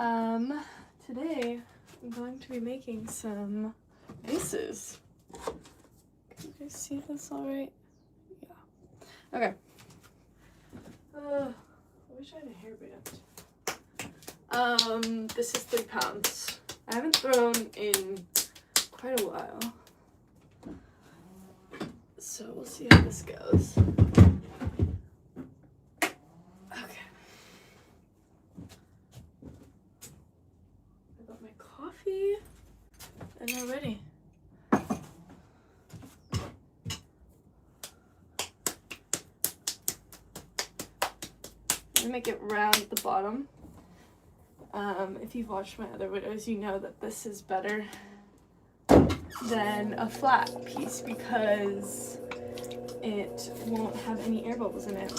Today I'm going to be making some vases. Can you guys see this all right? Yeah. Okay. I wish I had a hairband. This is 3 pounds. I haven't thrown in quite a while. So we'll see how this goes. Okay. I got my coffee and we're ready. I'm gonna make it round at the bottom. If you've watched my other videos, you know that this is better than a flat piece because it won't have any air bubbles in it.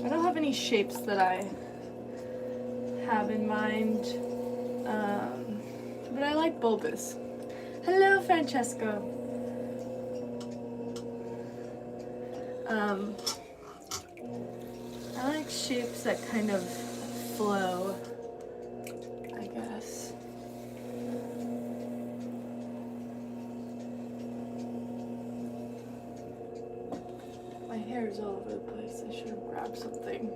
I don't have any shapes that I have in mind, but I like bulbous. Hello, Francesco. I like shapes that kind of flow, I guess. My hair is all over the place. I should have grabbed something.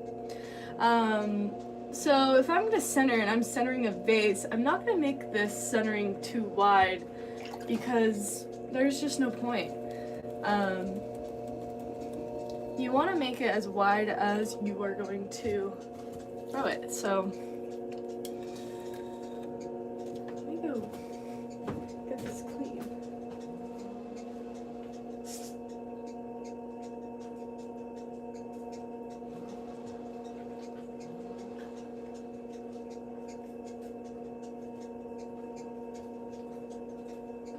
So if I'm going to center and I'm centering a vase, I'm not going to make this centering too wide because there's just no point. You want to make it as wide as you are going to throw it. So let me go get this clean.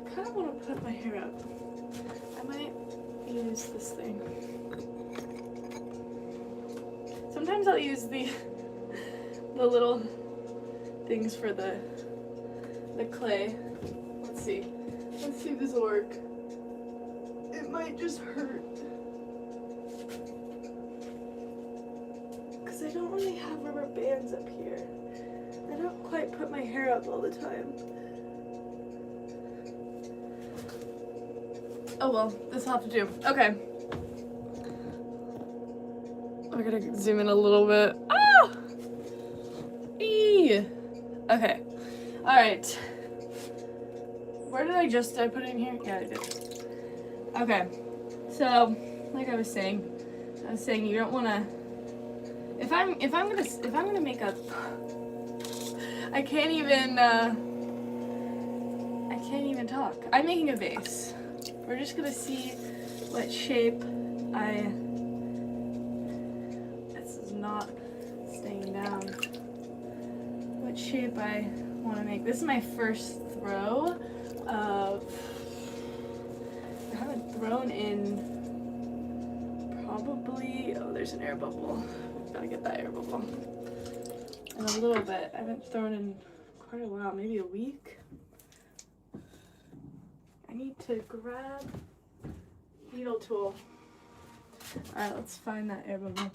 I kind of want to put my hair up. I might use this thing. Sometimes I'll use the little things for the clay. Let's see if this will work. It might just hurt because I don't really have rubber bands up here. I don't quite put my hair up all the time. Oh well, this will have to do. Okay. I gotta zoom in a little bit. Ah! Eee! Okay. Alright. Where did I put it in here? Yeah, I did. Okay. So, like I was saying you don't wanna if I'm gonna make a I can't even talk. I'm making a vase. We're just gonna see what shape not staying down. What shape I want to make. This is my first throw of. I haven't thrown in probably. Oh, there's an air bubble. Gotta get that air bubble. And a little bit. I haven't thrown in quite a while, maybe a week. I need to grab needle tool. Alright, let's find that air bubble.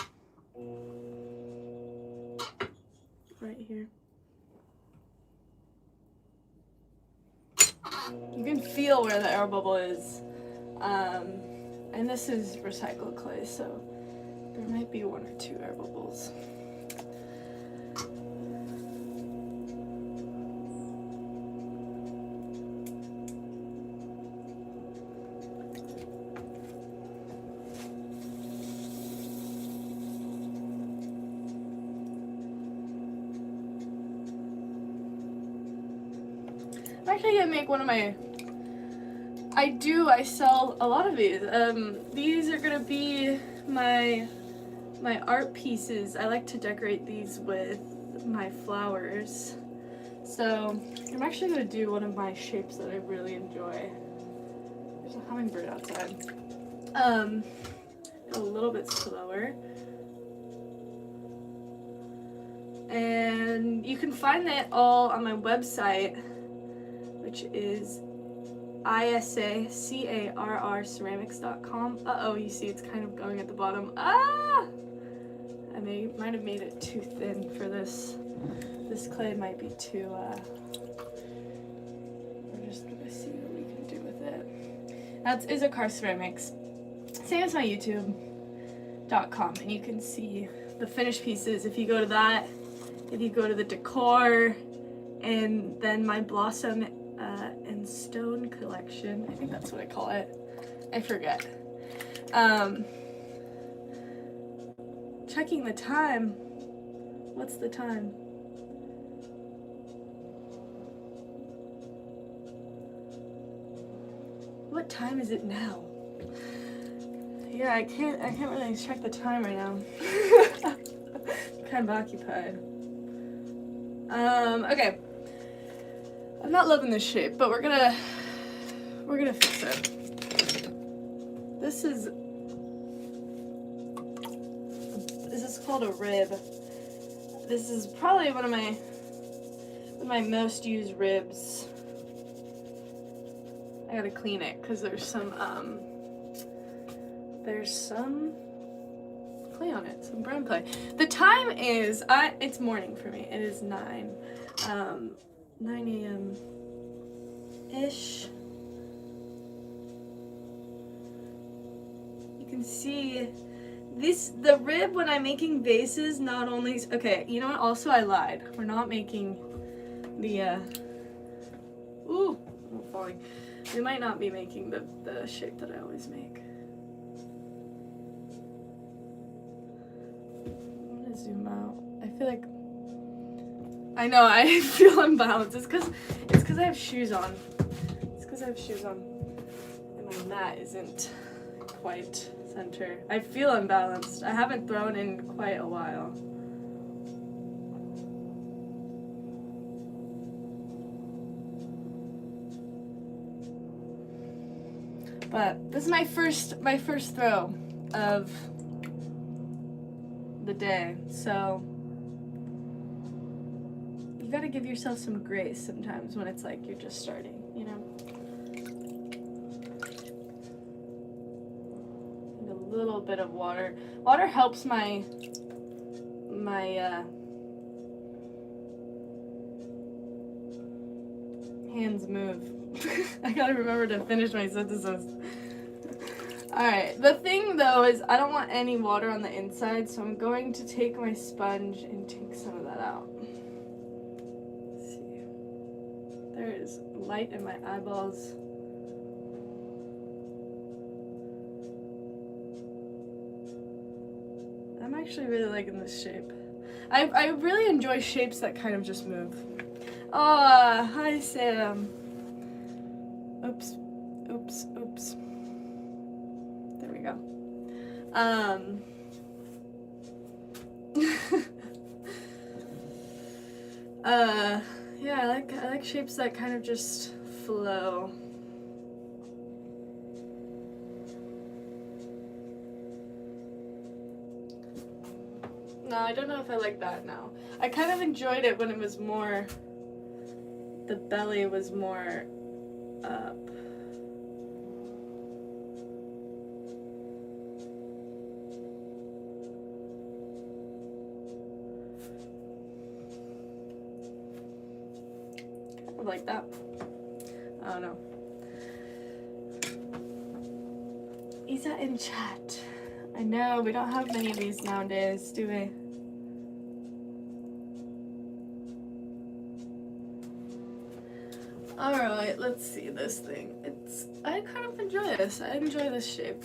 Right here. You can feel where the air bubble is. And this is recycled clay, so there might be 1 or 2 air bubbles. I'm actually gonna make one of my, I sell a lot of these. These are gonna be my art pieces. I like to decorate these with my flowers. So I'm actually gonna do one of my shapes that I really enjoy. There's a hummingbird outside. A little bit slower. And you can find that all on my website, which is Isacarrceramics.com. Uh-oh, you see it's kind of going at the bottom. Ah! I might have made it too thin for this. This clay might be too, we're just gonna see what we can do with it. That's Isacarrceramics. Same as my YouTube.com, and you can see the finished pieces. If you go to that, if you go to the decor, and then my Blossom and Stone collection, I think that's what I call it. I forget. Checking the time. What's the time? What time is it now? Yeah, I can't really check the time right now. I'm kind of occupied. Okay. I'm not loving this shape, but we're gonna fix it. This is called a rib. This is probably one of my most used ribs. I gotta clean it because there's some clay on it, some brown clay. The time is it's morning for me. It is 9 a.m. ish. You can see the rib when I'm making vases not only, okay, you know what, also I lied. We're not making the ooh, I'm falling. We might not be making the shape that I always make. I'm gonna zoom out. I feel like I know I feel unbalanced. It's because I have shoes on. It's because I have shoes on, and my mat isn't quite center. I feel unbalanced. I haven't thrown in quite a while. But this is my first throw of the day, so you gotta give yourself some grace sometimes when it's like you're just starting, you know? And a little bit of water. Water helps my hands move. I gotta remember to finish my sentences. Alright, the thing though is I don't want any water on the inside, so I'm going to take my sponge and take some of that out. Let's see. There is light in my eyeballs. I'm actually really liking this shape. I really enjoy shapes that kind of just move. Oh, hi Sam. Oops. There we go. Yeah, I like shapes that kind of just flow. No, I don't know if I like that now. I kind of enjoyed it when it was more, the belly was more up. Kind of like that. I don't know. Isa in chat. I know, we don't have many of these nowadays, do we? Alright, let's see this thing. I kind of enjoy this. I enjoy this shape.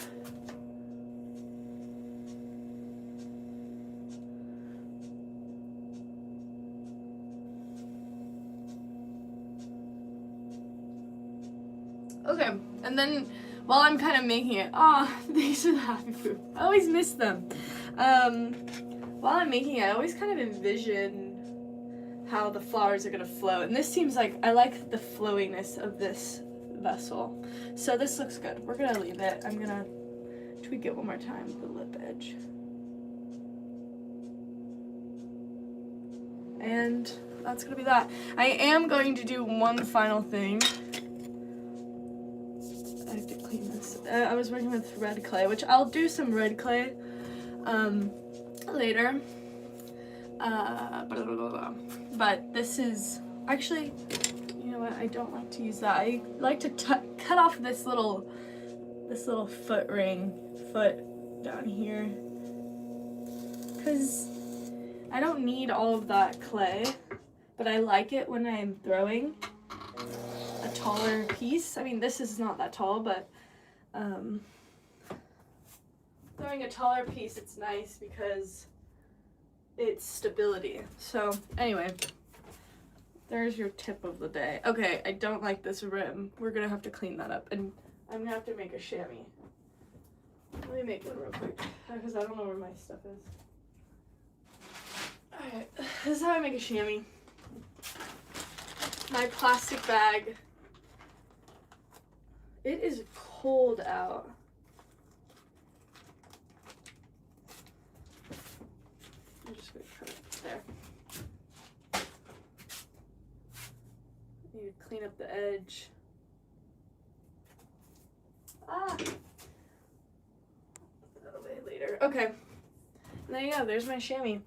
Okay, and then while I'm kind of making it, these are the happy food. I always miss them. While I'm making it, I always kind of envision how the flowers are gonna flow. And this seems like, I like the flowiness of this vessel. So this looks good. We're gonna leave it. I'm gonna tweak it one more time with the lip edge. And that's gonna be that. I am going to do one final thing. I was working with red clay, which I'll do some red clay later. But this is actually, you know what? I don't like to use that. I like to cut off this little foot down here, because I don't need all of that clay, but I like it when I'm throwing a taller piece. I mean, this is not that tall, but throwing a taller piece, it's nice because it's stability. So anyway, there's your tip of the day. Okay, I don't like this rim. We're gonna have to clean that up, and I'm gonna have to make a chamois. Let me make one real quick, because I don't know where my stuff is. Alright, this is how I make a chamois. My plastic bag. It is cold out. I'm just gonna cut it there. Need to clean up the edge. Ah! Put that away later. Okay. And there you go, there's my chamois.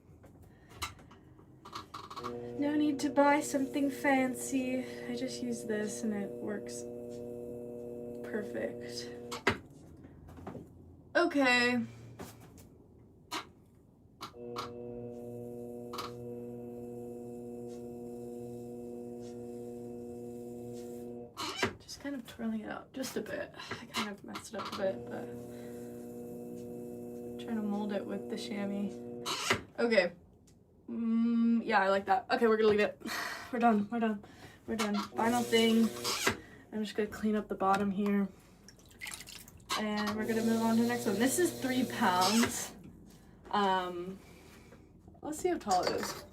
No need to buy something fancy. I just use this and it works perfect. Okay. Just kind of twirling it out just a bit. I kind of messed it up a bit, but trying to mold it with the chamois. Okay. Yeah, I like that. Okay, we're gonna leave it. We're done. Final thing. I'm just gonna clean up the bottom here. And we're gonna move on to the next one. This is 3 pounds. Let's see how tall it is.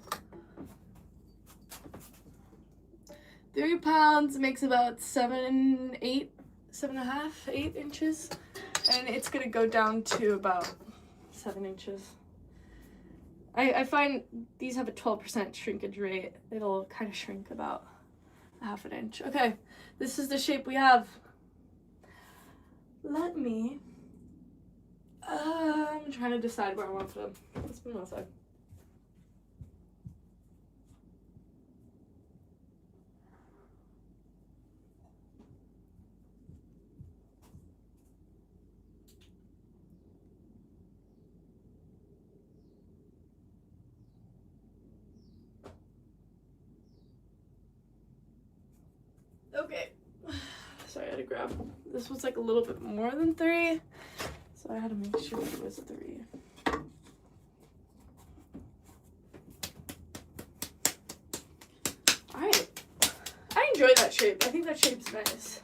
3 pounds makes about 7.5, 8 inches. And it's gonna go down to about 7 inches. I find these have a 12% shrinkage rate. It'll kind of shrink about 1/2 inch. Okay, this is the shape we have. Let me, I'm trying to decide where I want to put them. Let's put them outside. Okay, sorry, I had to grab, this was like a little bit more than 3, so I had to make sure it was 3. Alright, I enjoy that shape. I think that shape's nice.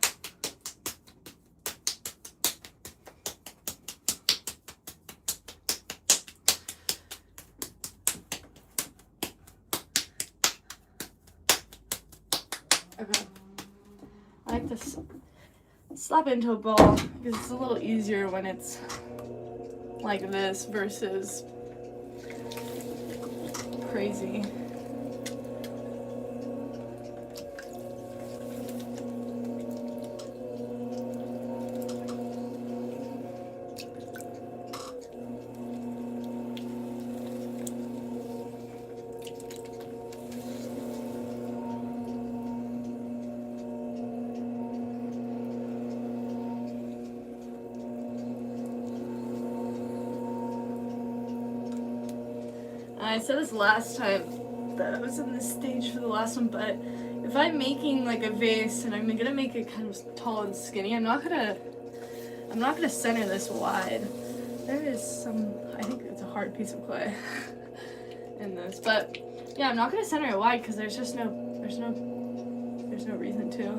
Okay. I like to slap it into a ball because it's a little easier when it's like this versus crazy. I said this last time that I was in this stage for the last one, but if I'm making like a vase and I'm gonna make it kind of tall and skinny, I'm not gonna center this wide. There is some, I think it's a hard piece of clay in this, but yeah, I'm not gonna center it wide because there's no reason to.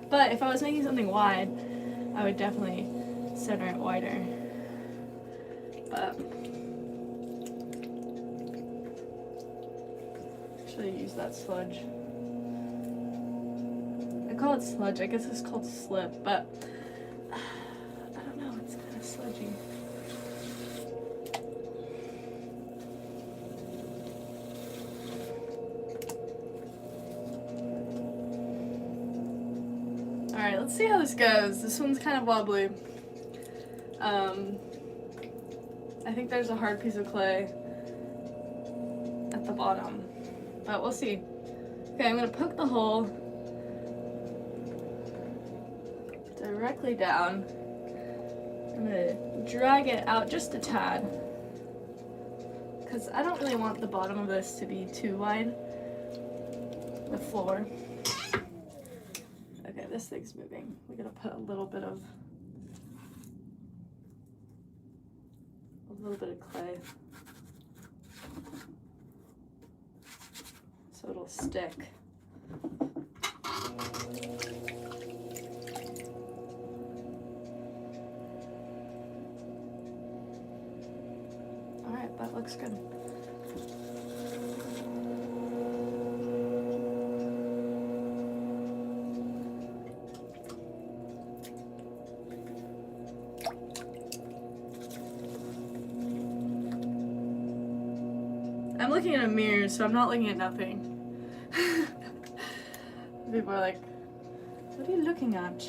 But if I was making something wide, I would definitely center it wider. But actually use that sludge. I call it sludge. I guess it's called slip, but I don't know. It's kind of sludgy. Alright, let's see how this goes. This one's kind of wobbly. I think there's a hard piece of clay at the bottom, but we'll see. Okay, I'm gonna poke the hole directly down. I'm gonna drag it out just a tad, because I don't really want the bottom of this to be too wide, the floor. Okay, this thing's moving. We gotta put a little bit of clay so it'll stick. Alright, that looks good. I'm looking at a mirror, so I'm not looking at nothing. People are like, what are you looking at?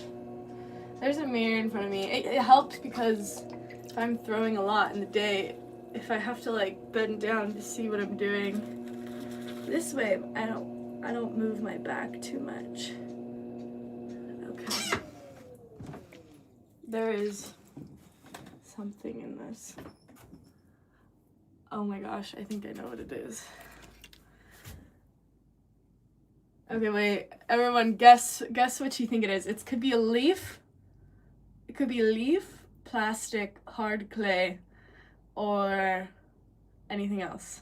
There's a mirror in front of me. It helps because if I'm throwing a lot in the day, if I have to like bend down to see what I'm doing, this way I don't move my back too much. Okay. There is something in this. Oh my gosh, I think I know what it is. Okay, wait. Everyone, guess what you think it is. It could be a leaf. It could be a leaf, plastic, hard clay, or anything else.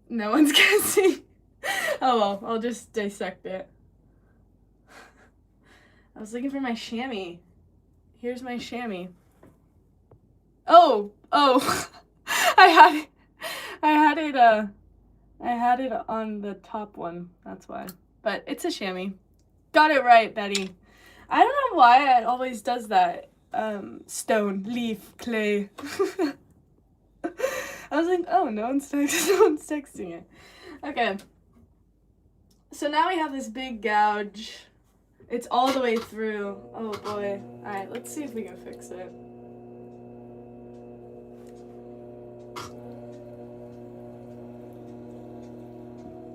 No one's guessing. Oh well, I'll just dissect it. I was looking for my chamois. Here's my chamois. Oh, I had it on the top one, that's why. But it's a chamois. Got it right, Betty. I don't know why it always does that. Stone, leaf, clay. I was like, oh, no one's texting it. Okay. So now we have this big gouge. It's all the way through. Oh boy. Alright, let's see if we can fix it.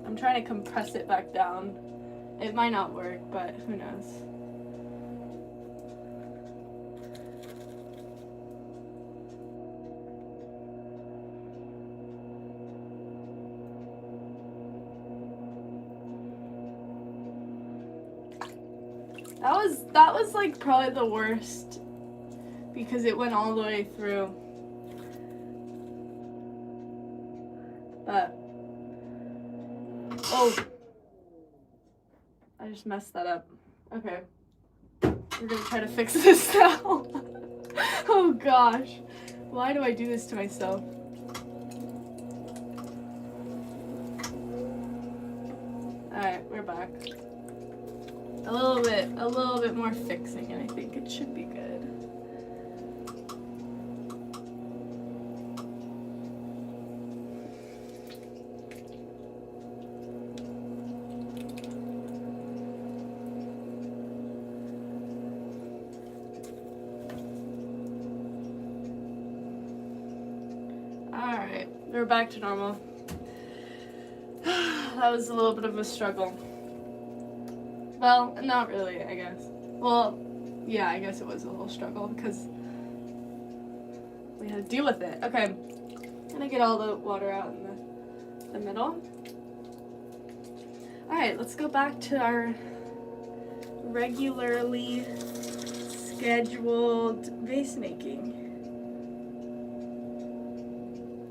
I'm trying to compress it back down. It might not work, but who knows. That was like probably the worst because it went all the way through. But oh, I just messed that up. Okay, we're gonna try to fix this now. Oh gosh, why do I do this to myself? Alright, we're back. A little bit more fixing, and I think it should be good. Alright, we're back to normal. That was a little bit of a struggle. Well, not really, I guess. Well, yeah, I guess it was a little struggle because we had to deal with it. Okay, I'm gonna get all the water out in the middle. Alright, let's go back to our regularly scheduled vase making.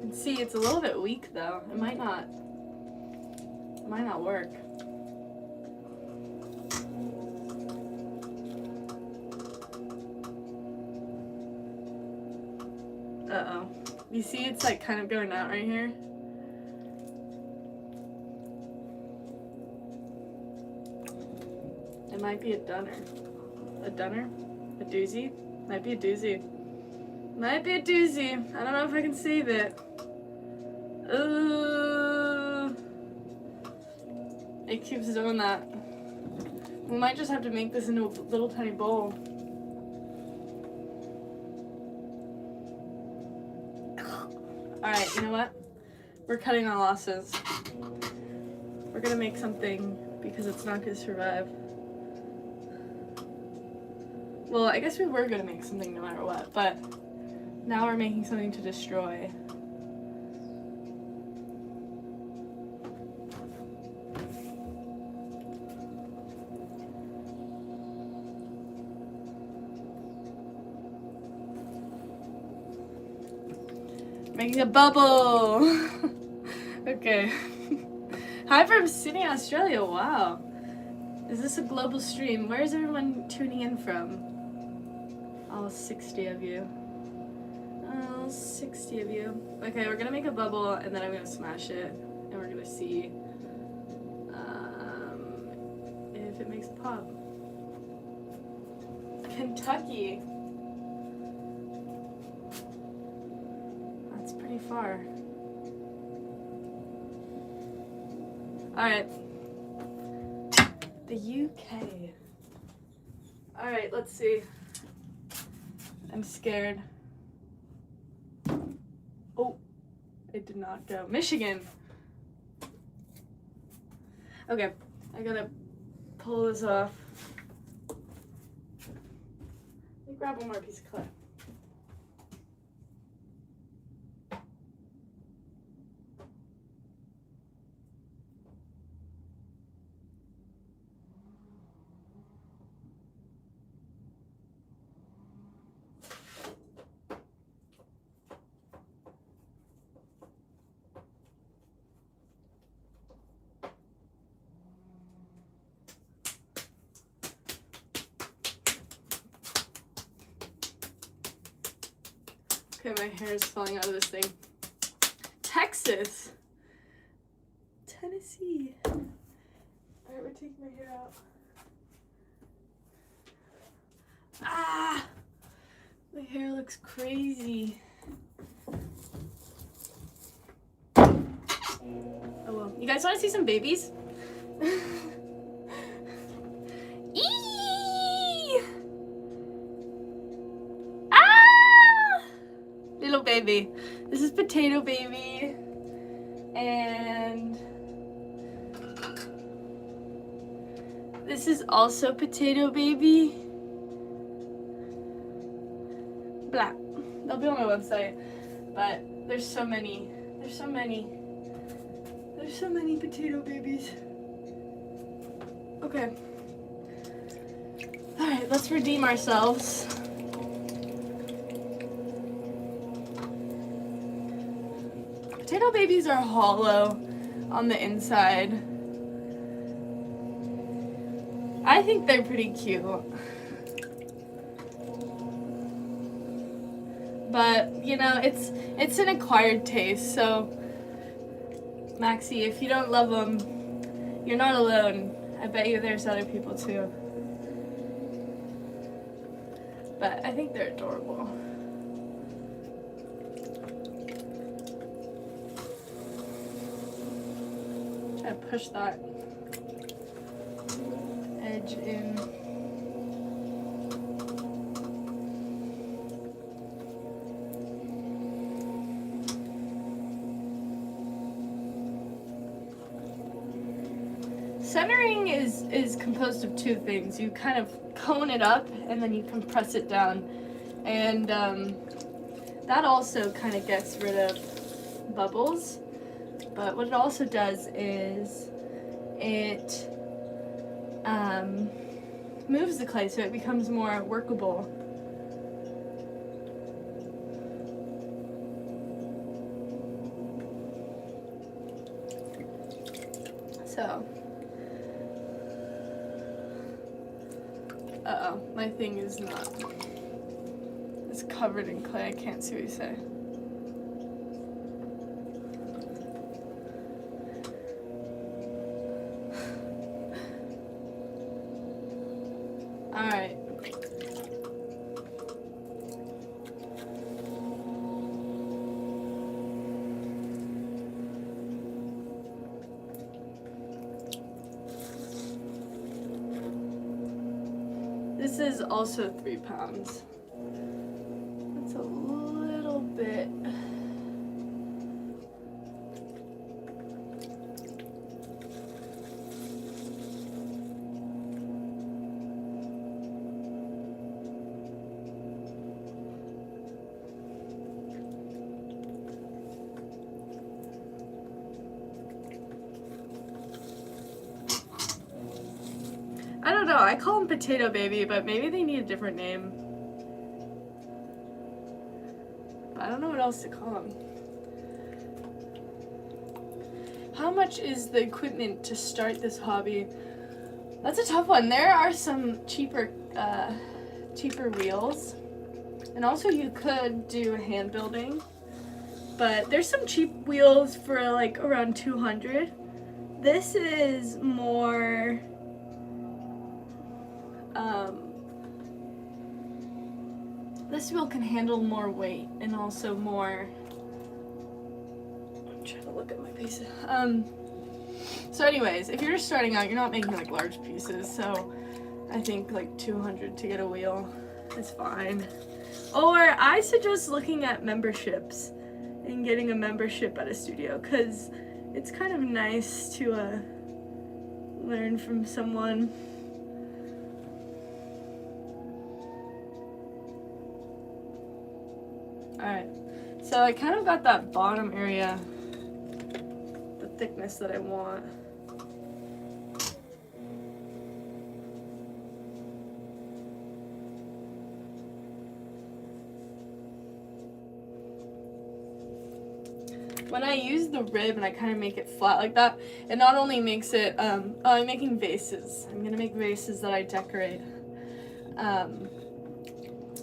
And see, it's a little bit weak though. It might not work. Uh-oh. You see it's like kind of going out right here? It might be a dunner. A dunner? A doozy? Might be a doozy. Might be a doozy. I don't know if I can save it. It keeps doing that. We might just have to make this into a little tiny bowl. Alright, you know what? We're cutting our losses. We're gonna make something because it's not gonna survive. Well, I guess we were gonna make something no matter what, but now we're making something to destroy. Making a bubble! Okay. Hi from Sydney, Australia. Wow. Is this a global stream? Where is everyone tuning in from? All 60 of you. All 60 of you. Okay, we're gonna make a bubble and then I'm gonna smash it. And we're gonna see if it makes a pop. Kentucky. That's pretty far. Alright. The UK. Alright, let's see. I'm scared. Oh, it did not go. Michigan. Okay, I gotta pull this off. Let me grab one more piece of clay. Okay, my hair is falling out of this thing. Texas. Tennessee. Alright, we're taking my hair out. Ah! My hair looks crazy. Oh well. You guys want to see some babies? Little baby. This is Potato Baby. And this is also Potato Baby. Blah. They'll be on my website. But there's so many. There's so many. There's so many potato babies. Okay. Alright, let's redeem ourselves. Potato babies are hollow on the inside. I think they're pretty cute. But, you know, it's an acquired taste, so Maxie, if you don't love them, you're not alone. I bet you there's other people too. But I think they're adorable. Try to push that edge in. Centering is composed of two things. You kind of cone it up and then you compress it down. And that also kind of gets rid of bubbles. But what it also does is it moves the clay so it becomes more workable. So, uh-oh, my thing is not, it's covered in clay, I can't see what you say. Alright. This is also 3 pounds. That's a little bit. I don't know, I call him Potato Baby, but maybe they need a different name. I don't know what else to call him. How much is the equipment to start this hobby? That's a tough one. There are some cheaper wheels. And also you could do hand building. But there's some cheap wheels for like around 200. This is more this wheel can handle more weight and also more. I'm trying to look at my pieces. So anyways, if you're just starting out, you're not making like large pieces, so I think like 200 to get a wheel is fine. Or I suggest looking at memberships and getting a membership at a studio, because it's kind of nice to learn from someone. Alright, so I kind of got that bottom area, the thickness that I want. When I use the rib and I kind of make it flat like that, it not only makes it, I'm making vases. I'm gonna make vases that I decorate.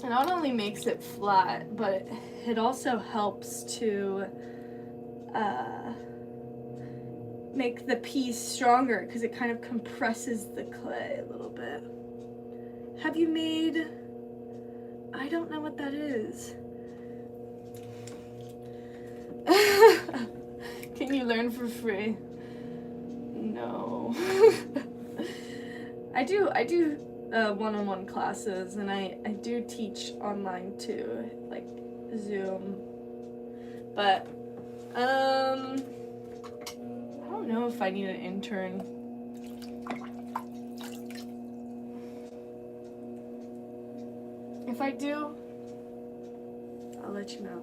It not only makes it flat, but it also helps to make the piece stronger, because it kind of compresses the clay a little bit. Have you made, I don't know what that is. Can you learn for free? No. I do one-on-one classes, and I do teach online too, like Zoom. But I don't know if I need an intern. If I do, I'll let you know.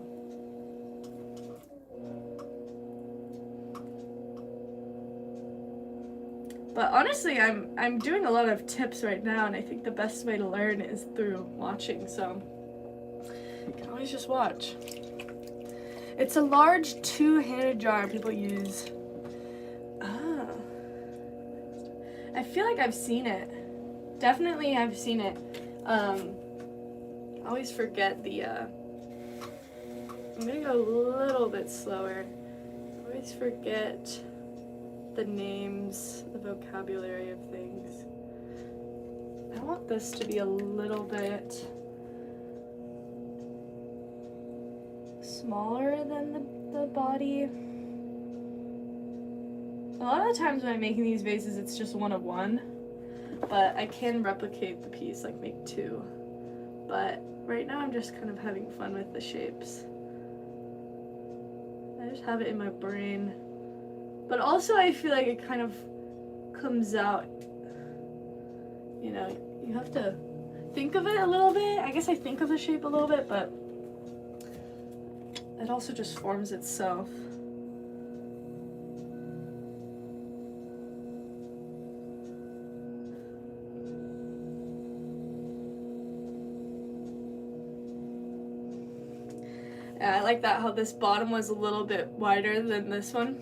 But honestly, I'm doing a lot of tips right now, and I think the best way to learn is through watching, so you can always just watch. It's a large 2-handed jar people use. Ah. I feel like I've seen it. Definitely I've seen it. I always forget the, I'm gonna go a little bit slower. I always forget the names, the vocabulary of things. I want this to be a little bit smaller than the body. A lot of the times when I'm making these vases, it's just one of one, but I can replicate the piece, like make 2. But right now I'm just kind of having fun with the shapes. I just have it in my brain. But also I feel like it kind of comes out, you know, you have to think of it a little bit. I guess I think of the shape a little bit, but it also just forms itself. Yeah, I like that, how this bottom was a little bit wider than this one.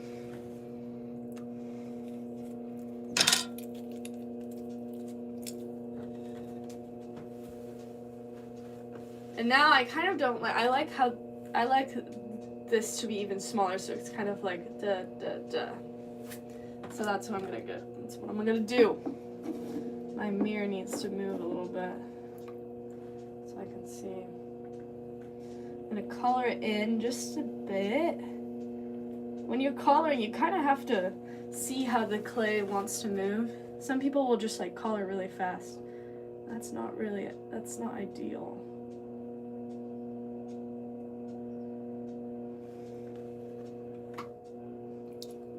And now I kind of don't like, I like this to be even smaller, so it's kind of like da da da. So that's what I'm gonna get. That's what I'm gonna do. My mirror needs to move a little bit so I can see. I'm gonna color it in just a bit. When you're coloring, you kind of have to see how the clay wants to move. Some people will just like color really fast. that's not ideal.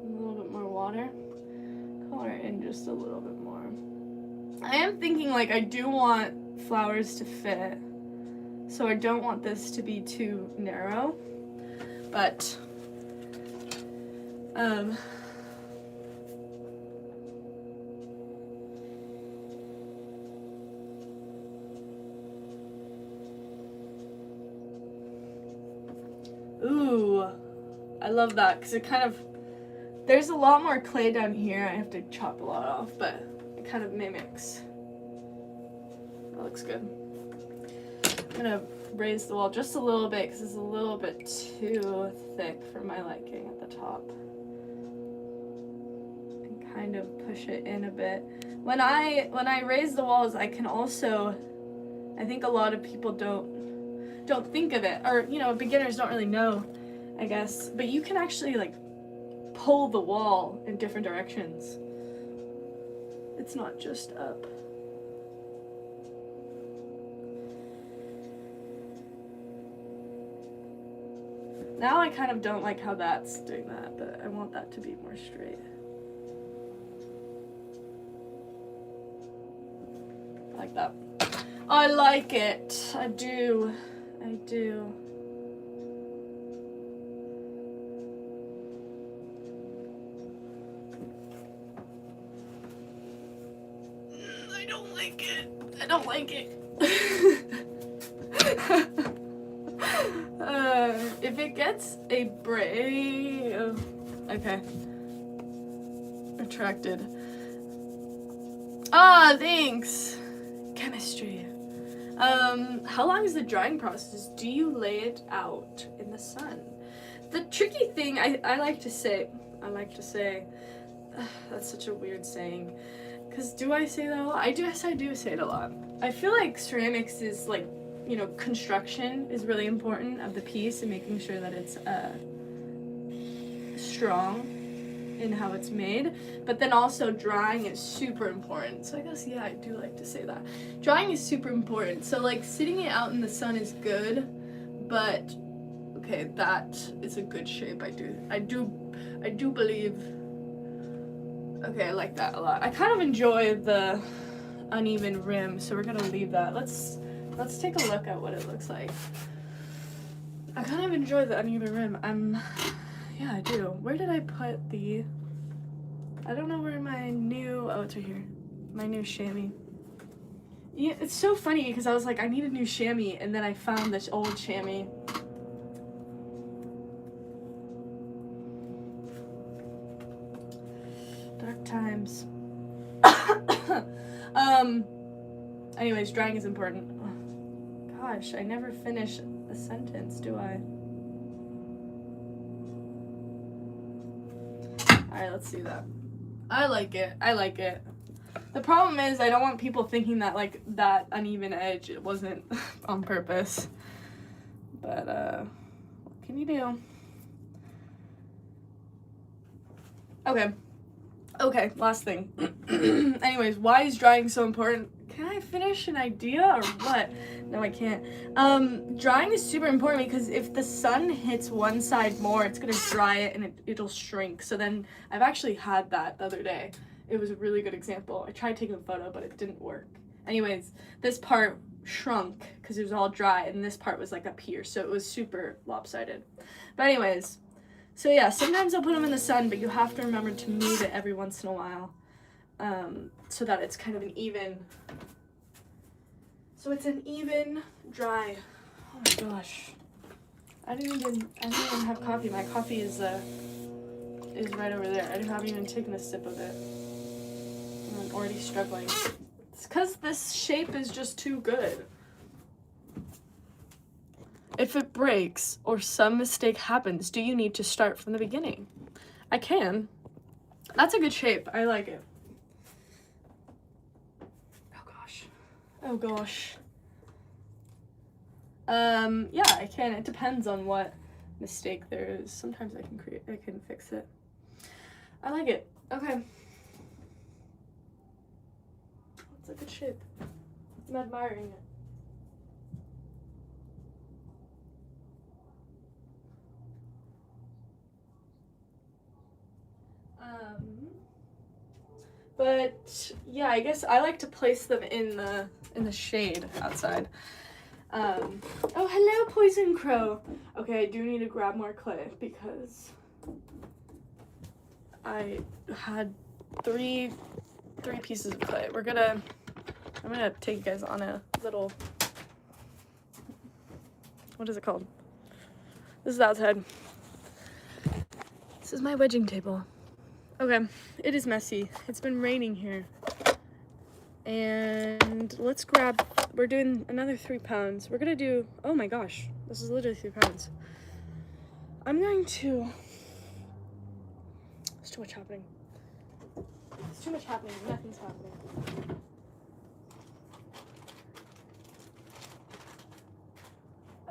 A little bit more water. Color it in just a little bit more. I am thinking, like, I do want flowers to fit, so I don't want this to be too narrow, but ooh, I love that, because it kind of, there's a lot more clay down here. I have to chop a lot off, but it kind of mimics. That looks good. I'm gonna raise the wall just a little bit because it's a little bit too thick for my liking at the top. And kind of push it in a bit. When I raise the walls, I can also, I think a lot of people don't think of it, or, you know, beginners don't really know, I guess, but you can actually, like, pull the wall in different directions. It's not just up. Now I kind of don't like how that's doing that, but I want that to be more straight. I like that. I like it. I do. I do. I don't like it. I don't like it. If it gets a break, okay. Retracted. Ah, thanks. Chemistry. How long is the drying process? Do you lay it out in the sun? The tricky thing, I like to say, that's such a weird saying, because do I say that a lot? Yes, I do say it a lot. I feel like ceramics is like, you know, construction is really important of the piece and making sure that it's strong in how it's made, but then also drying is super important. So I guess, yeah, I do like to say that. Drying is super important. So like sitting it out in the sun is good, but okay, that is a good shape. I do believe. Okay, I like that a lot. I kind of enjoy the uneven rim, so we're gonna leave that. Let's take a look at what it looks like. I kind of enjoy the uneven rim. Yeah, I do. Where did I put the, I don't know where my new, oh, it's right here. My new chamois. Yeah, it's so funny because I was like, I need a new chamois, and then I found this old chamois. Dark times. Anyways, drying is important. Oh, gosh, I never finish a sentence, do I? Alright, let's see that. I like it. I like it. The problem is I don't want people thinking that, like, that uneven edge, it wasn't on purpose. But, what can you do? Okay, last thing. Anyways, why is drying so important? Can I finish an idea or what? No, I can't. Drying is super important because if the sun hits one side more, it's gonna dry it and it'll shrink. So then, I've actually had that the other day. It was a really good example. I tried taking a photo, but it didn't work. Anyways, this part shrunk because it was all dry, and this part was like up here, so it was super lopsided. But anyways, so yeah, sometimes I'll put them in the sun, but you have to remember to move it every once in a while, so that it's kind of an even. So it's an even dry. Oh my gosh, I didn't even have coffee. My coffee is right over there. I haven't even taken a sip of it. I'm already struggling. It's because this shape is just too good. If it breaks or some mistake happens, do you need to start from the beginning? I can. That's a good shape. I like it. Oh gosh. Yeah, I can. It depends on what mistake there is. Sometimes I can fix it. I like it. Okay. It's a good shape. I'm admiring it. But yeah, I guess I like to place them in the shade outside. Oh, hello, Poison Crow. Okay, I do need to grab more clay because I had three pieces of clay. I'm gonna take you guys on a little, what is it called? This is outside. This is my wedging table. Okay, it is messy. It's been raining here. And we're doing another 3 pounds. We're gonna do, oh my gosh, this is literally 3 pounds. There's too much happening. There's too much happening, nothing's happening.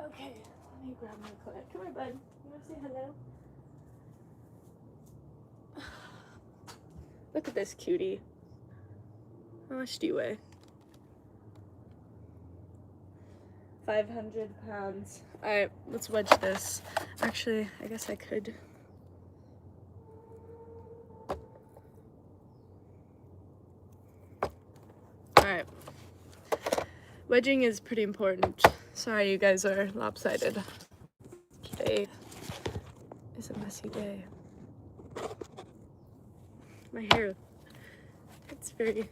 Okay, let me grab my clay. Come here, bud. You wanna say hello? Look at this cutie. How much do you weigh? 500 pounds. Alright, let's wedge this. Actually, I guess I could. Alright. Wedging is pretty important. Sorry you guys are lopsided. Today is a messy day. My hair, it's very...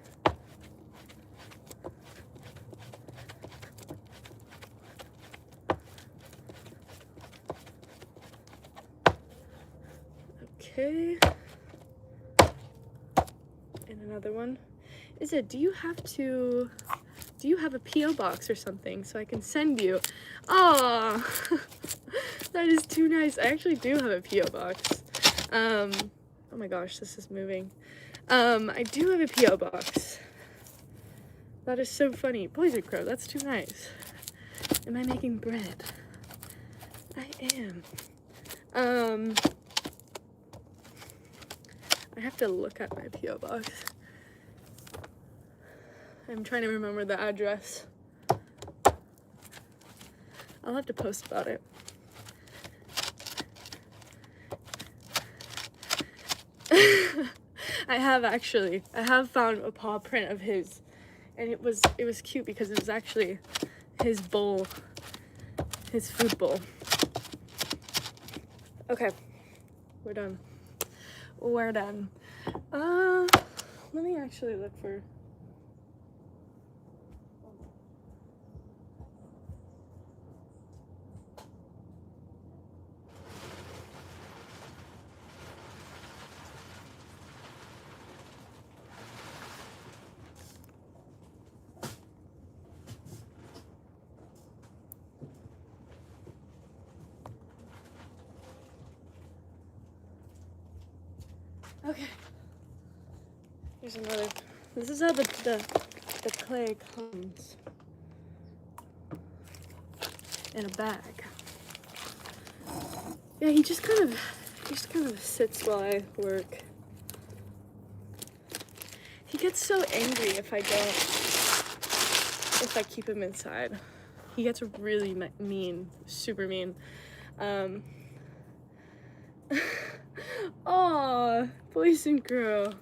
Okay. And another one. Do you have a P.O. box or something so I can send you? Oh, that is too nice. I actually do have a P.O. box. Oh my gosh, this is moving. I do have a P.O. box. That is so funny. Poison Crow, that's too nice. Am I making bread? I am. I have to look at my P.O. box. I'm trying to remember the address. I'll have to post about it. I have found a paw print of his, and it was cute because it was actually his bowl, his food bowl. Okay, we're done. Let me actually look for. Okay. Here's another. This is how the clay comes in a bag. Yeah, he just kind of sits while I work. He gets so angry if I keep him inside. He gets really mean, super mean. Aw, Poison Crow.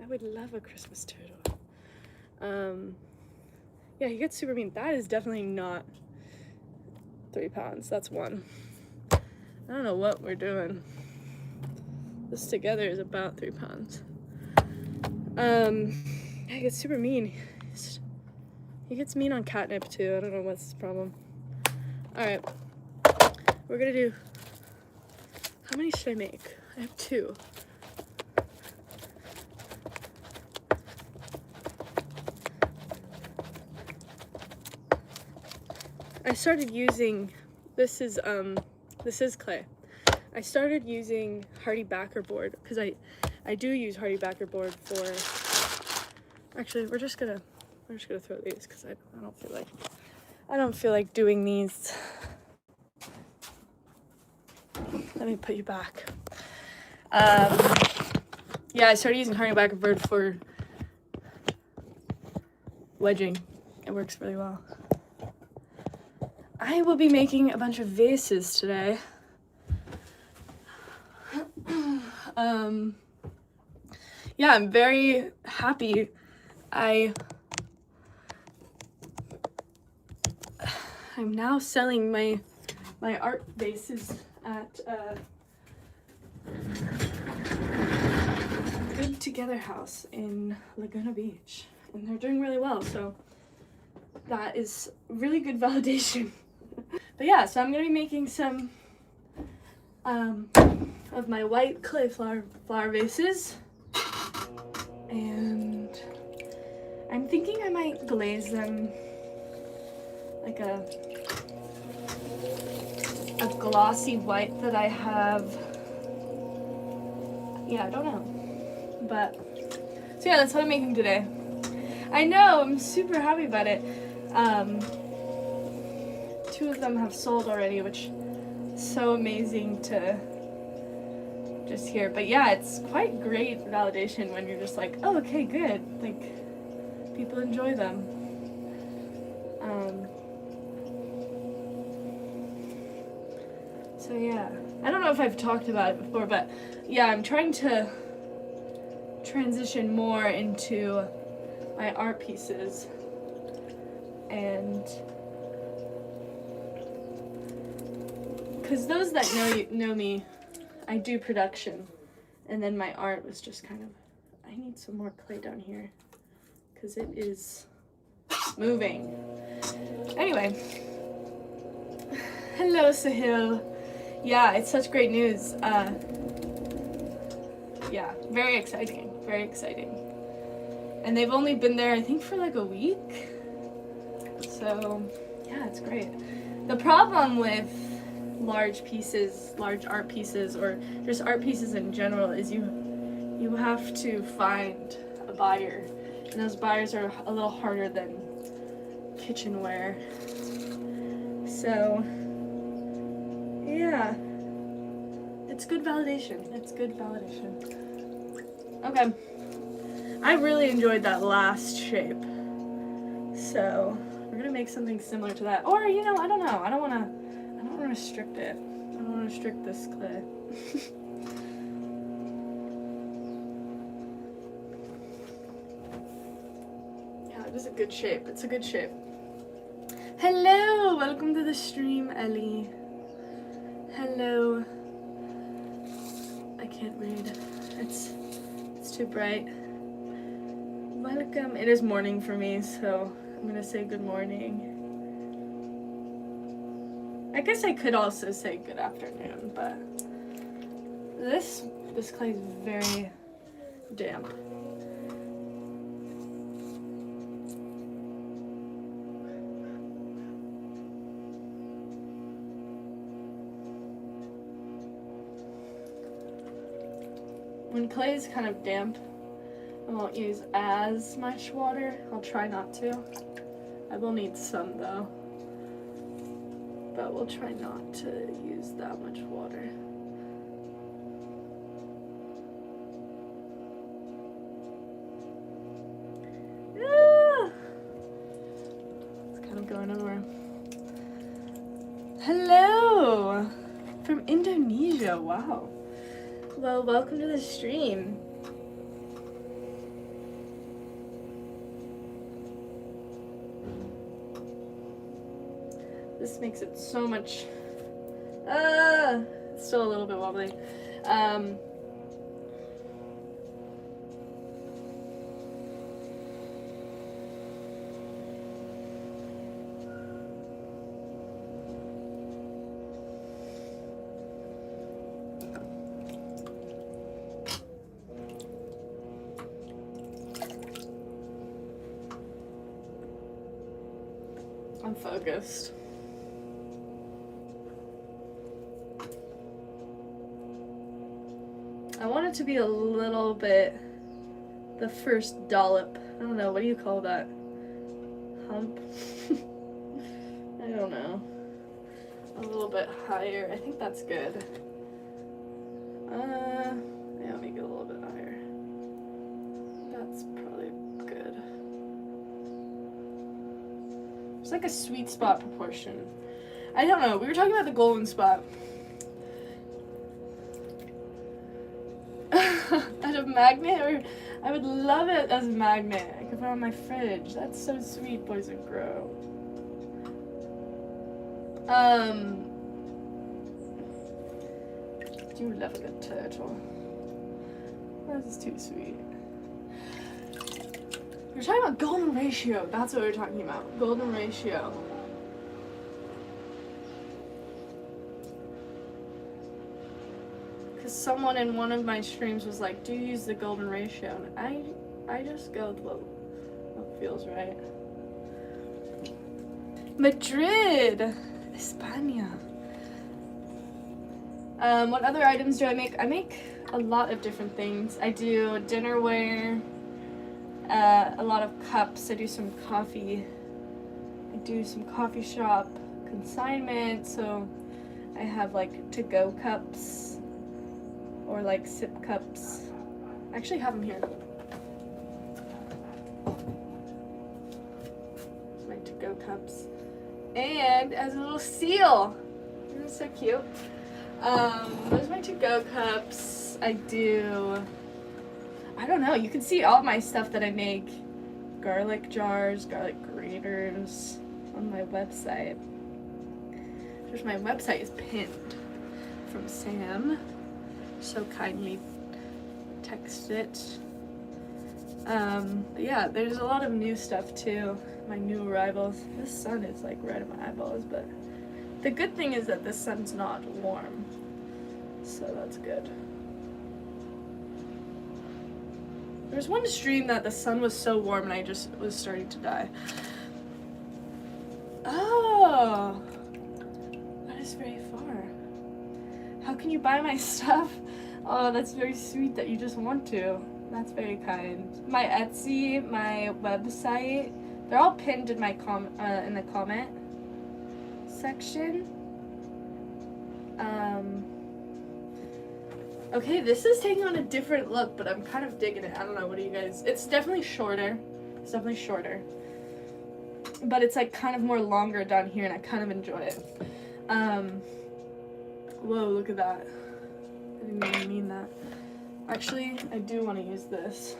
I would love a Christmas turtle. Yeah, he gets super mean. That is definitely not 3 pounds. That's 1. I don't know what we're doing. This together is about 3 pounds. Yeah, he gets super mean. He gets mean on catnip too. I don't know what's his problem. Alright. We're gonna do... How many should I make? I have 2. I started using, this is clay. I started using hardy backer board because I do use hardy backer board for, actually we're just gonna throw these because I don't feel like doing these. Let me put you back. Yeah, I started using hardy backer board for wedging. It works really well. I will be making a bunch of vases today. Yeah, I'm very happy. I'm now selling my art vases at Good Together House in Laguna Beach, and they're doing really well, so that is really good validation. But yeah, so I'm gonna be making some of my white clay flower vases, and I'm thinking I might glaze them like a glossy white that I have. Yeah, I don't know, but so yeah, that's what I'm making today. I know, I'm super happy about it. 2 of them have sold already, which is so amazing to just hear. But yeah, it's quite great validation when you're just like, oh, okay, good. Like, people enjoy them. So yeah, I don't know if I've talked about it before, but yeah, I'm trying to transition more into my art pieces, and because those that know me, I do production, and then my art was just kind of, I need some more clay down here because it is moving. Anyway, hello Sahil. Yeah, it's such great news. Yeah, very exciting, very exciting. And they've only been there, I think, for like a week. So, yeah, it's great. The problem with large art pieces, or just art pieces in general, is you have to find a buyer. And those buyers are a little harder than kitchenware. So, yeah. It's good validation. It's good validation. Okay. I really enjoyed that last shape. So, we're gonna make something similar to that. Or, you know, I don't know. I don't wanna restrict it. I don't wanna restrict this clay. Yeah, it is a good shape. It's a good shape. Hello! Welcome to the stream, Ellie. Hello. I can't read. It's too bright. Welcome. It is morning for me, so I'm gonna say good morning. I guess I could also say good afternoon, but this clay is very damp. When clay is kind of damp, I won't use as much water. I'll try not to. I will need some though, but we'll try not to use that much water. Ah! It's kind of going over. Hello! From Indonesia, wow. Well, welcome to the stream. This makes it so much, it's still a little bit wobbly. I'm focused. I want it to be a little bit, the first dollop. I don't know, what do you call that? Hump? I don't know. A little bit higher. I think that's good. Yeah, make it a little bit higher. That's probably good. It's like a sweet spot proportion. I don't know. We were talking about the golden spot. As a magnet, or I would love it as a magnet. I could put it on my fridge. That's so sweet, boys and grow. Do love a good turtle. This is too sweet. We're talking about golden ratio. That's what we're talking about. Golden ratio. Because someone in one of my streams was like, do you use the golden ratio? And I just go with what feels right. Madrid, España. What other items do I make? I make a lot of different things. I do dinnerware, a lot of cups. I do some coffee. I do some coffee shop consignment. So I have like to-go cups or like sip cups. I actually have them here. My to-go cups. And as a little seal. Isn't it so cute? Those are my to-go cups. I don't know, you can see all my stuff that I make. Garlic jars, garlic graters on my website. Which my website is pinned from Sam. So kindly texted it. But yeah, there's a lot of new stuff too. My new arrivals. This sun is like right at my eyeballs, but the good thing is that the sun's not warm, so that's good. There was one stream that the sun was so warm and I just was starting to die. Oh, that is very far. How can you buy my stuff? Oh, that's very sweet that you just want to. That's very kind. My Etsy, my website, they're all pinned in my in the comment section. Okay, this is taking on a different look, but I'm kind of digging it. I don't know, what do you guys... It's definitely shorter. It's definitely shorter. But it's like kind of more longer down here, and I kind of enjoy it. Whoa, look at that. I didn't even mean that. Actually, I do want to use this.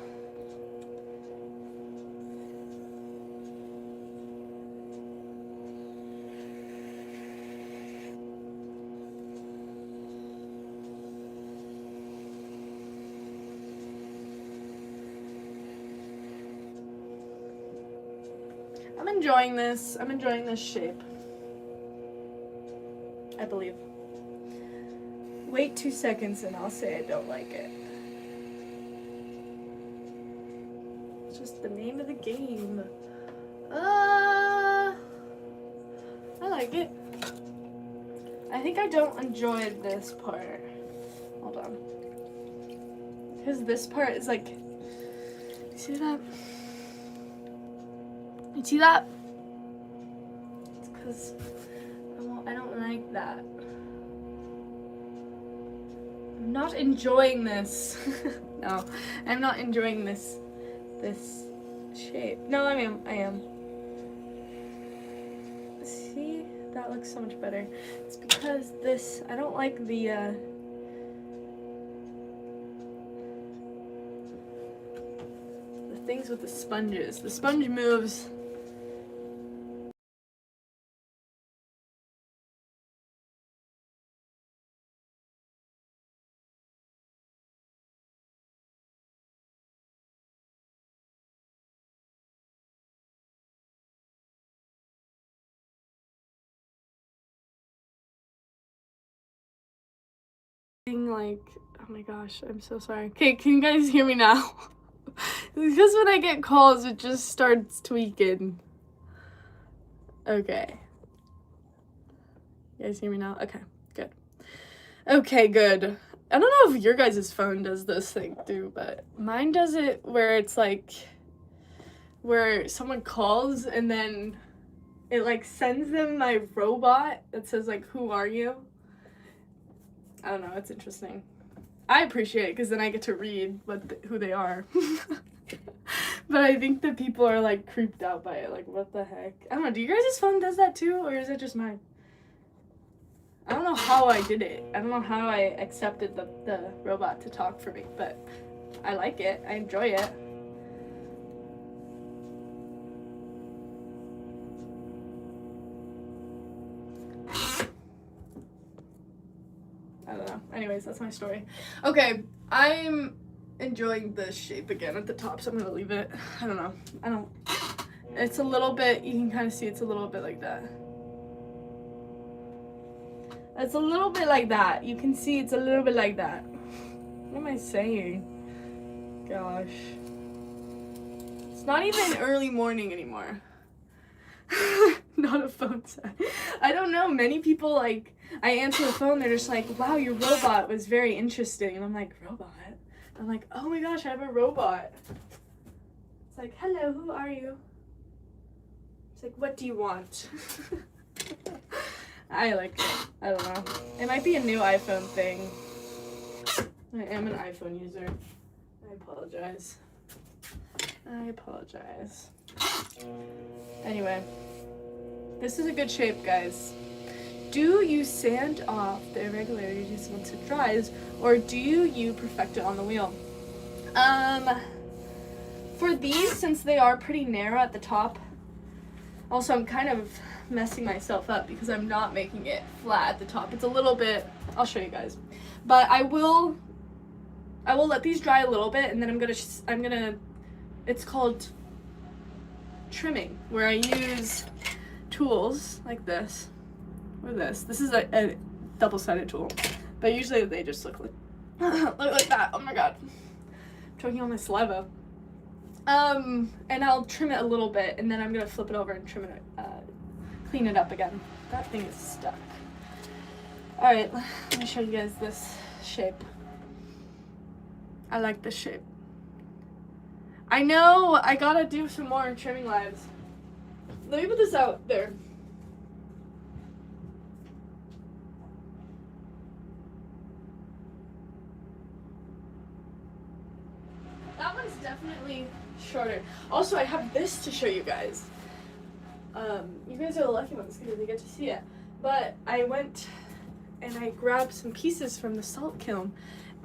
I'm enjoying this. I'm enjoying this shape. I believe. Wait 2 seconds and I'll say I don't like it. It's just the name of the game. I like it. I think I don't enjoy this part. Hold on. Because this part is like, you see that? You see that? It's because I don't like that. I'm not enjoying this. No, I'm not enjoying this shape. No, I am. See? That looks so much better. It's because this, I don't like the things with the sponges. The sponge moves. Like, oh my gosh, I'm so sorry. Okay, can you guys hear me now? Because when I get calls, it just starts tweaking. Okay. You guys hear me now? Okay, good. Okay, good. I don't know if your guys' phone does this thing too, but mine does it where it's like, where someone calls and then it like sends them my robot that says like, who are you? I don't know, it's interesting. I appreciate it because then I get to read who they are. But I think that people are like creeped out by it. Like, what the heck? I don't know. Do you guys' phone does that too, or is it just mine? I don't know how I did it. I don't know how I accepted the robot to talk for me, but I like it. I enjoy it. I don't know. Anyways, that's my story. Okay, I'm enjoying the shape again at the top, so I'm gonna leave it. I don't know. It's a little bit, you can kind of see it's a little bit like that. It's a little bit like that. You can see it's a little bit like that. What am I saying? Gosh. It's not even early morning anymore. Not a phone set. I don't know. Many people, like, I answer the phone, they're just like, wow, your robot was very interesting. And I'm like, robot? I'm like, oh my gosh, I have a robot. It's like, hello, who are you? It's like, what do you want? I like it. I don't know. It might be a new iPhone thing. I am an iPhone user. I apologize. Anyway, this is a good shape, guys. Do you sand off the irregularities once it dries, or do you perfect it on the wheel? For these, since they are pretty narrow at the top, also I'm kind of messing myself up because I'm not making it flat at the top. It's a little bit, I'll show you guys, but I will let these dry a little bit, and then I'm gonna it's called trimming, where I use tools like this or this. This is a double-sided tool, but usually they just look like look like that. Oh my god, I'm choking on my saliva. And I'll trim it a little bit, and then I'm gonna flip it over and trim it, clean it up again. That thing is stuck. All right, let me show you guys this shape. I like this shape. I know I gotta do some more trimming lives. Let me put this out there. That one's definitely shorter. Also, I have this to show you guys. You guys are the lucky ones because you get to see it. But I went and I grabbed some pieces from the salt kiln,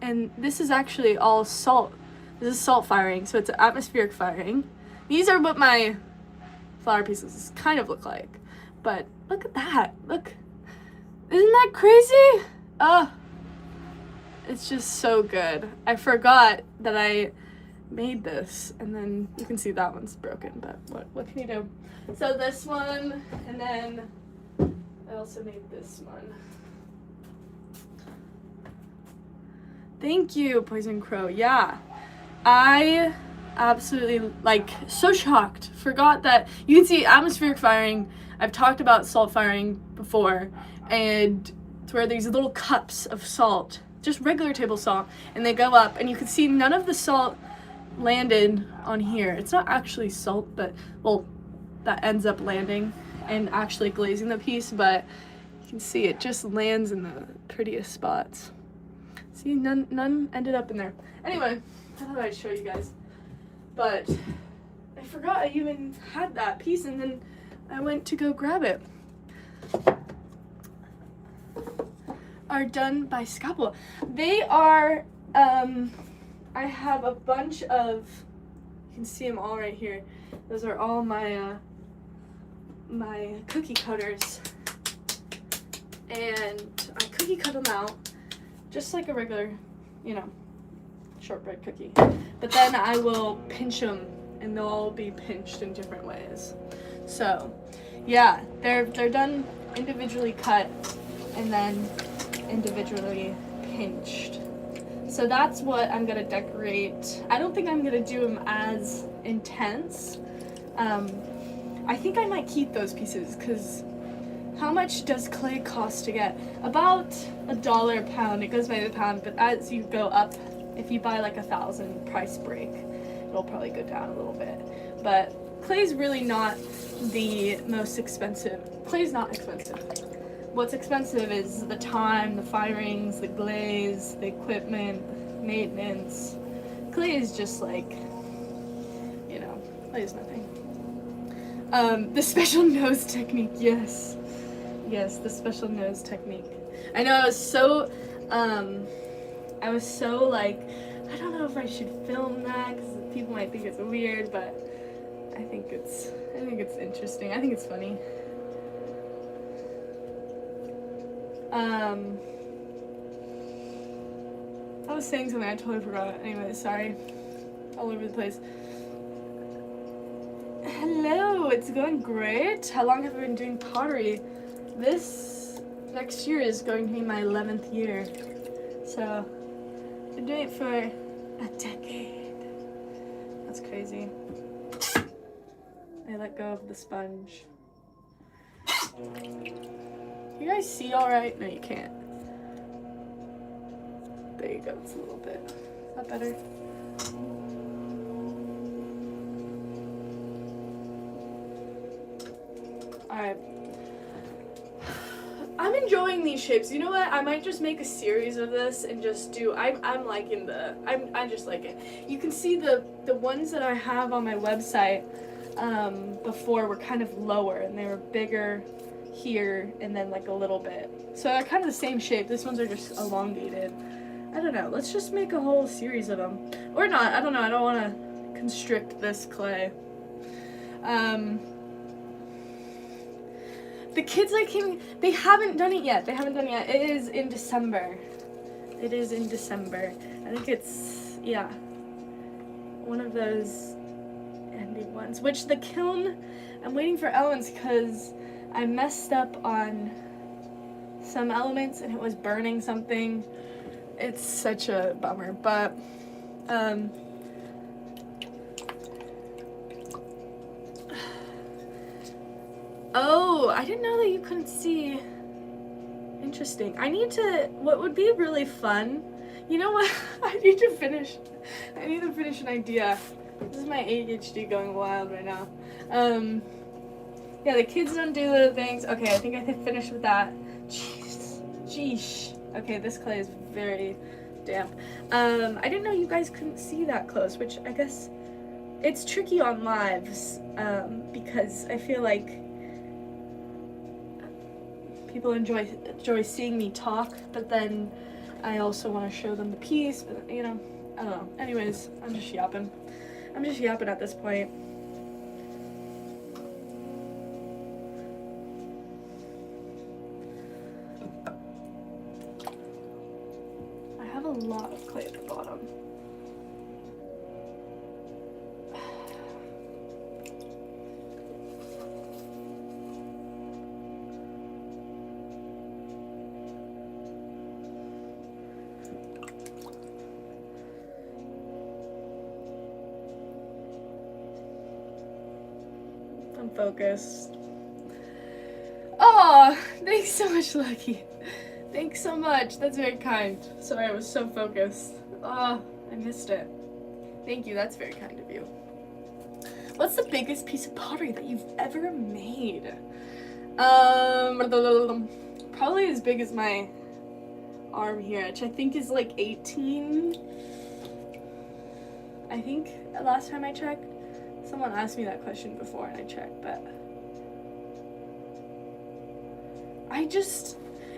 and this is actually all salt. This is salt firing, so it's atmospheric firing. These are what my flower pieces kind of look like. But look at that. Look. Isn't that crazy? It's just so good. I forgot that I made this, and then you can see that one's broken, but what can you do? So this one, and then I also made this one. Thank you, Poison Crow. Yeah, I absolutely, like, so shocked. Forgot that you can see atmospheric firing. I've talked about salt firing before, and it's where these little cups of salt, just regular table salt, and they go up, and you can see none of the salt landed on here. It's not actually salt, but, well, that ends up landing and actually glazing the piece, but you can see it just lands in the prettiest spots. See, none ended up in there. Anyway, I thought I'd show you guys, but I forgot I even had that piece, and then I went to go grab it. Are done by Scalpel. They are, I have a bunch of, you can see them all right here. Those are all my, my cookie cutters, and I cookie cut them out just like a regular, you know, shortbread cookie. But then I will pinch them, and they'll all be pinched in different ways. So, yeah, they're done individually cut and then individually pinched. So that's what I'm gonna decorate. I don't think I'm gonna do them as intense. I think I might keep those pieces, because how much does clay cost to get? About $1 a pound. It goes by the pound, but as you go up, if you buy like 1,000 price break, it'll probably go down a little bit. But clay's really not the most expensive. Clay's not expensive. What's expensive is the time, the firings, the glaze, the equipment, maintenance. Clay is just like, you know, clay is nothing. The special nose technique, yes. Yes, the special nose technique. I know, I was so like, I don't know if I should film that because people might think it's weird, but I think it's interesting. I think it's funny. I was saying something, I totally forgot. Anyway, sorry. All over the place. Hello, it's going great. How long have I been doing pottery? This next year is going to be my 11th year. So, I've been doing it for a decade. That's crazy. I let go of the sponge. You guys see alright? No, you can't. There you go, it's a little bit. Is that better? Alright. I'm enjoying these shapes. You know what? I might just make a series of this and just do, I'm liking I just like it. You can see the ones that I have on my website before were kind of lower and they were bigger here and then like a little bit. So they're kind of the same shape. These ones are just elongated. I don't know. Let's just make a whole series of them. Or not. I don't know. I don't want to constrict this clay. The kids I came, they haven't done it yet. It is in December. I think it's, yeah, one of those ending ones. Which the kiln, I'm waiting for Ellen's because I messed up on some elements and it was burning something. It's such a bummer, but oh, I didn't know that you couldn't see. Interesting. What would be really fun, you know what? I need to finish an idea. This is my ADHD going wild right now. Yeah, the kids don't do little things. Okay, I think I finished with that. Jeez. Okay, this clay is very damp. I didn't know you guys couldn't see that close, which I guess it's tricky on lives, because I feel like people enjoy seeing me talk, but then I also want to show them the piece, but you know, I don't know. Anyways, I'm just yapping at this point. I have a lot of clay at the bottom. I'm focused. Oh, thanks so much, Lucky. Thanks so much. That's very kind. Sorry, I was so focused. Oh, I missed it. Thank you. That's very kind of you. What's the biggest piece of pottery that you've ever made? Probably as big as my arm here, which I think is like 18. I think last time I checked. Someone asked me that question before and I checked, but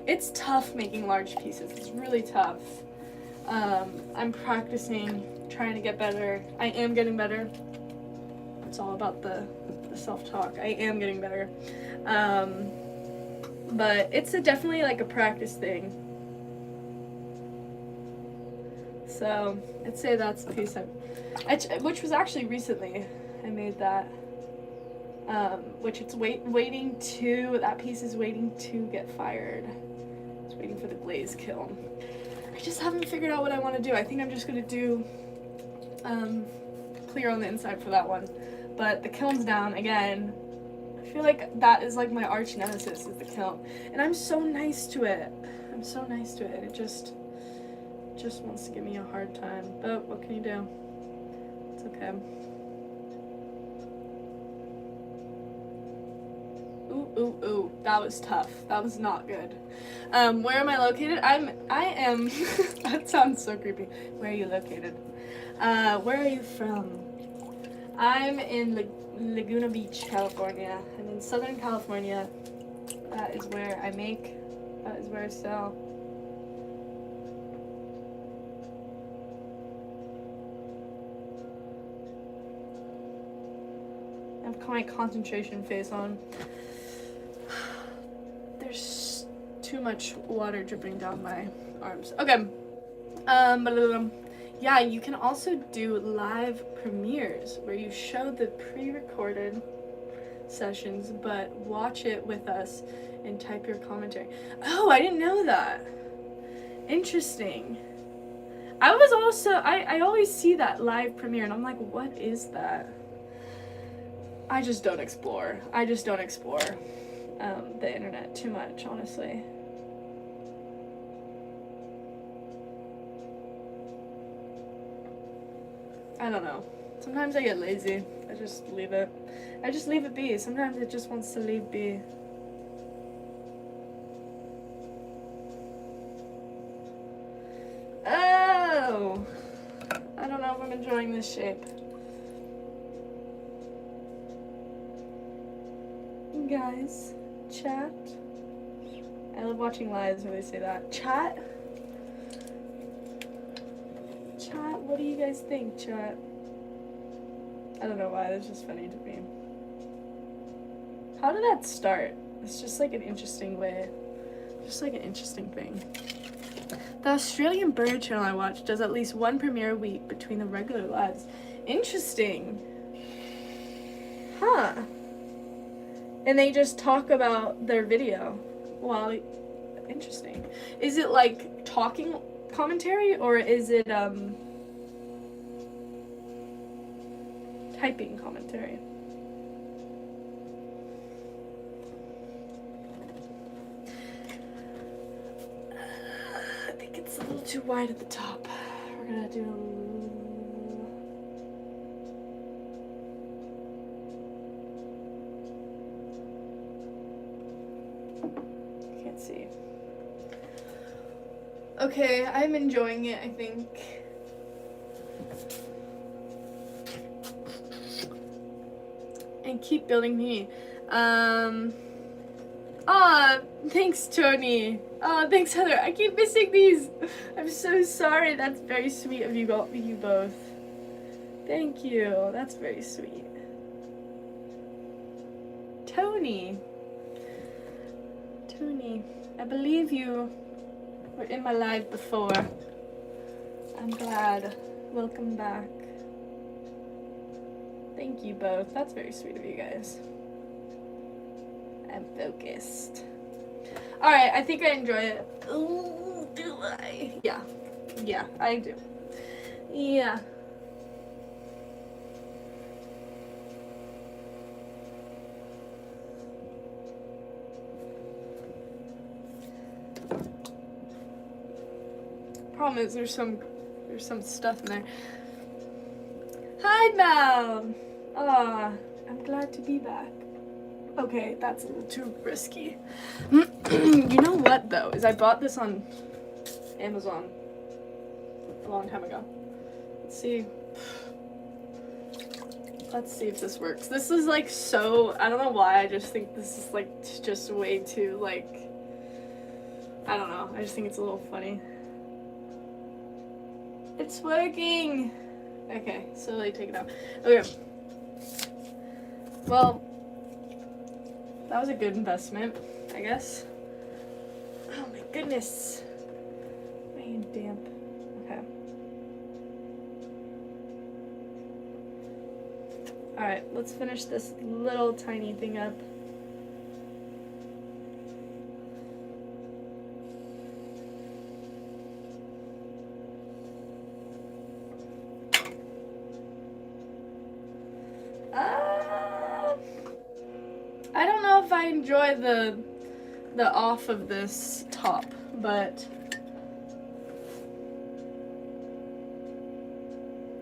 it's tough making large pieces. It's really tough. I'm practicing, trying to get better. I am getting better. It's all about the self-talk. I am getting better. But it's definitely like a practice thing. So I'd say that's a piece which was actually recently. I made that, which it's that piece is waiting to get fired. It's waiting for the glaze kiln. I just haven't figured out what I want to do. I think I'm just going to do clear on the inside for that one. But the kiln's down again. I feel like that is like my arch nemesis is the kiln. And I'm so nice to it. It just wants to give me a hard time. But what can you do? It's okay. Ooh, that was tough. That was not good. Where am I located? I am, that sounds so creepy. Where are you located? Where are you from? I'm in Laguna Beach, California. I'm in Southern California. That is where I make. That is where I sell. I have my concentration face on. There's too much water dripping down my arms. Okay. Yeah, you can also do live premieres where you show the pre-recorded sessions, but watch it with us and type your commentary. Oh, I didn't know that. Interesting. I was also, I always see that live premiere and I'm like, what is that? I just don't explore. I just don't explore the internet too much, honestly. I don't know. Sometimes I get lazy. I just leave it. I just leave it be. Sometimes it just wants to leave be. Oh! I don't know if I'm enjoying this shape. Guys, chat. I love watching lives where they say that. Chat? Chat, what do you guys think, chat? I don't know why, that's just funny to me. How did that start? It's just like an interesting way. Just like an interesting thing. The Australian Bird channel I watch does at least one premiere a week between the regular lives. Interesting. Huh. And they just talk about their video. Well, interesting. Is it like talking commentary or is it typing commentary? I think it's a little too wide at the top. We're gonna do can't see. Okay, I'm enjoying it, I think. And keep building me. Aw, thanks, Tony. Oh, thanks, Heather. I keep missing these. I'm so sorry. That's very sweet of you both. Thank you. That's very sweet. Tony. Tony, I believe you were in my live before. I'm glad. Welcome back. Thank you both. That's very sweet of you guys. I'm focused. Alright, I think I enjoy it. Ooh, do I? Yeah. Yeah, I do. Yeah. Problem is there's some stuff in there. Hi, Mal. Ah, I'm glad to be back. Okay, that's a little too risky. You know what though? Is I bought this on Amazon a long time ago. Let's see. Let's see if this works. This is like so, I don't know why, I just think this is like just way too like, I don't know. I just think it's a little funny. It's working! Okay, so like take it out. Okay. Well, that was a good investment, I guess. Oh my goodness. My hand damp. Okay. Alright, let's finish this little tiny thing up. I don't know if I enjoy the off of this top, but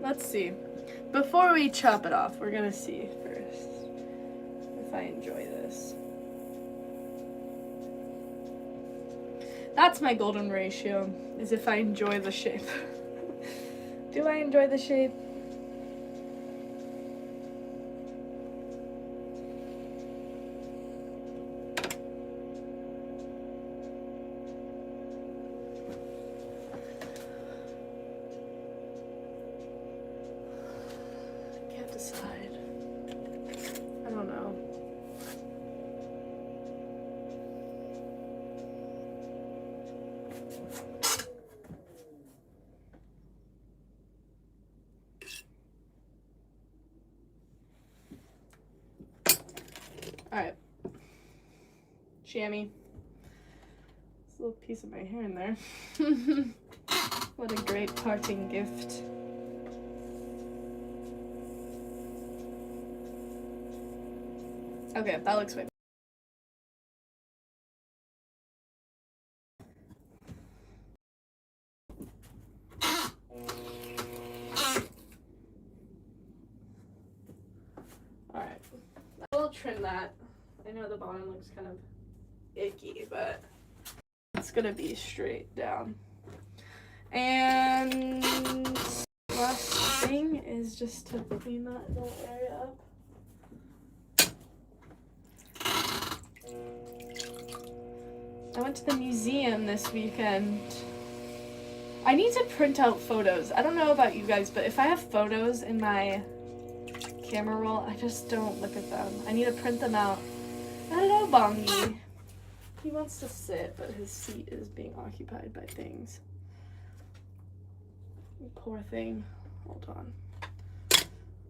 let's see. Before we chop it off, we're gonna see first if I enjoy this. That's my golden ratio, is if I enjoy the shape. Do I enjoy the shape? Alright. Chamois. There's a little piece of my hair in there. What a great parting gift. Okay, that looks way. Alright. I will trim that. I know the bottom looks kind of icky, but it's gonna be straight down. And last thing is just to clean that little area up. I went to the museum this weekend. I need to print out photos. I don't know about you guys, but if I have photos in my camera roll, I just don't look at them. I need to print them out. Hello, Bongi. He wants to sit, but his seat is being occupied by things. Poor thing. Hold on.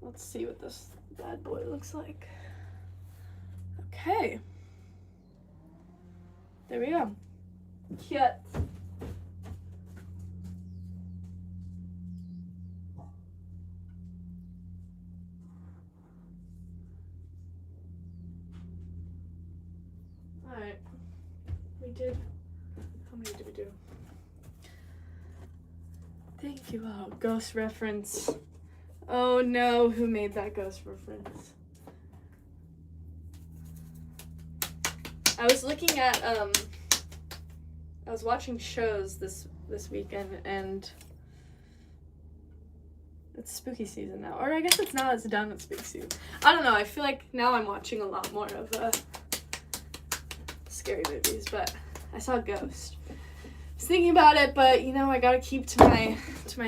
Let's see what this bad boy looks like. Okay. There we go. Cute. Alright. We did. How many did we do? Thank you. Oh, ghost reference. Oh no, who made that ghost reference? I was looking at I was watching shows this weekend, and it's spooky season now. Or I guess it's not as done with spooky season. I don't know, I feel like now I'm watching a lot more of scary movies, but I saw Ghost. I was thinking about it, but you know, I gotta keep to my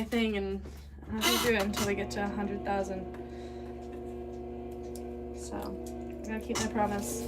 thing, and I'm not gonna do it until I get to 100,000. So I gotta keep my promise.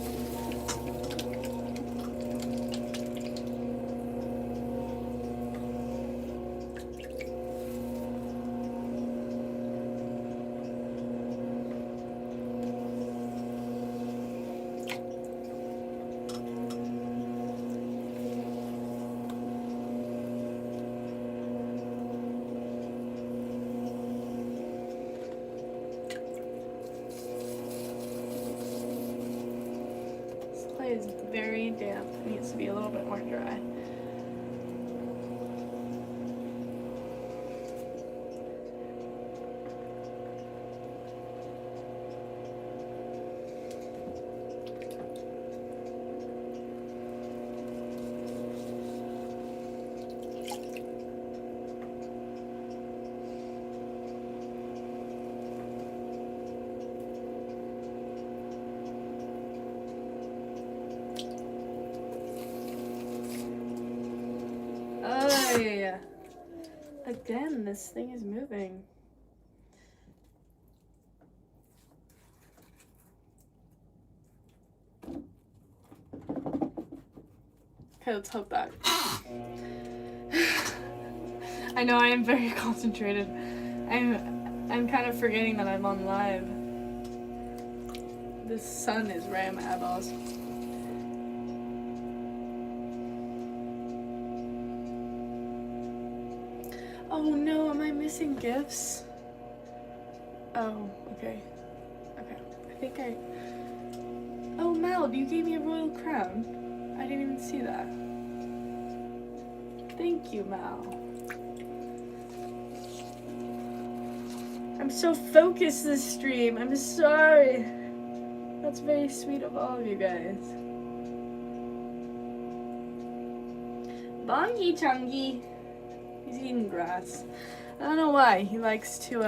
Is very damp. It needs to be a little bit more dry. Again, this thing is moving. Okay, let's hope that. I know I am very concentrated. I'm kind of forgetting that I'm on live. This sun is right in my eyeballs. Oh no, am I missing gifts? Oh, okay. Okay, I think I... Oh, Mal, you gave me a royal crown. I didn't even see that. Thank you, Mal. I'm so focused this stream. I'm sorry. That's very sweet of all of you guys. Bongi Chungi. He's eating grass. I don't know why. He likes to,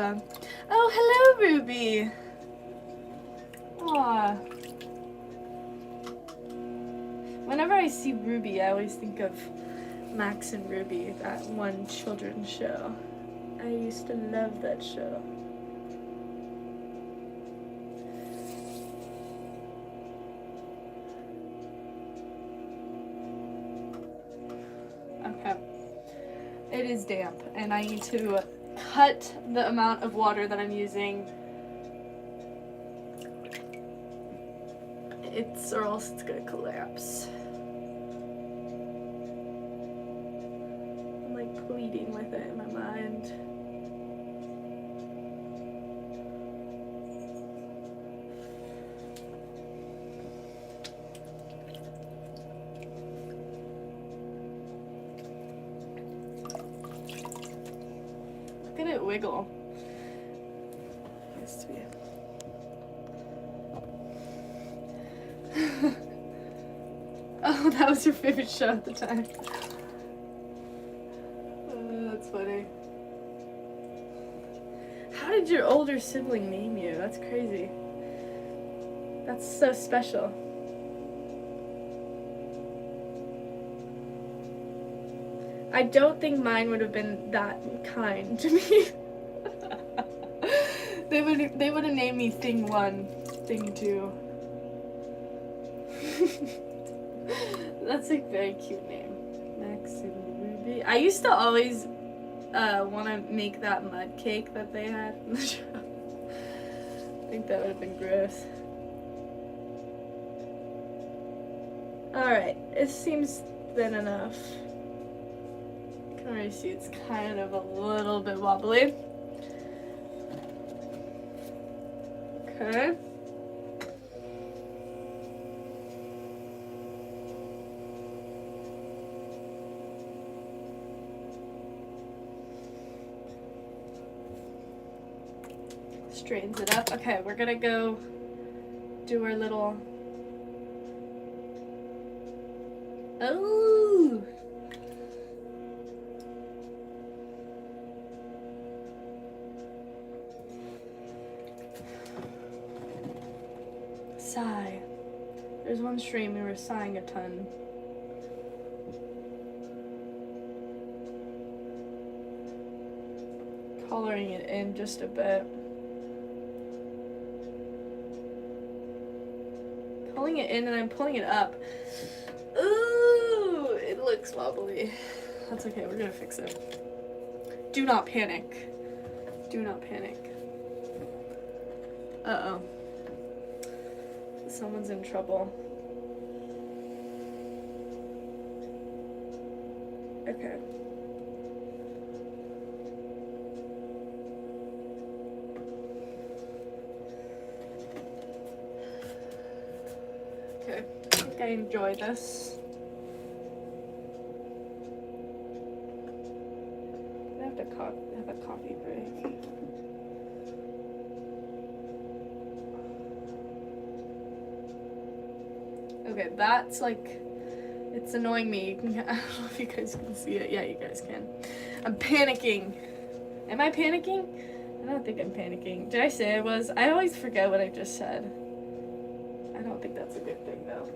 Oh, hello, Ruby! Aw. Whenever I see Ruby, I always think of Max and Ruby, that one children's show. I used to love that show. Okay. It is damp, and I need to cut the amount of water that I'm using or else it's gonna collapse. I'm like pleading with it in my mind. Look at it wiggle. Has to be. Oh, that was your favorite show at the time. Oh, that's funny. How did your older sibling name you? That's crazy. That's so special. I don't think mine would have been that kind to me. They would have named me Thing 1, Thing 2. That's a very cute name. Max and Ruby. I used to always want to make that mud cake that they had in the show. I think that would have been gross. Alright, it seems thin enough. You can already see it's kind of a little bit wobbly. Okay. Straightens it up. Okay, we're gonna go do our little. Oh! Sigh. There's one stream we were sighing a ton. Coloring it in just a bit. Pulling it in and I'm pulling it up. Ooh, it looks wobbly. That's okay, we're gonna fix it. Do not panic. Do not panic. Uh-oh. Someone's in trouble. Okay. Okay, I think I enjoy this. I have to have a coffee break. Okay, that's like, it's annoying me. You can, I don't know if you guys can see it. Yeah, you guys can. I'm panicking. Am I panicking? I don't think I'm panicking. Did I say I was? I always forget what I just said. I don't think that's a good thing though.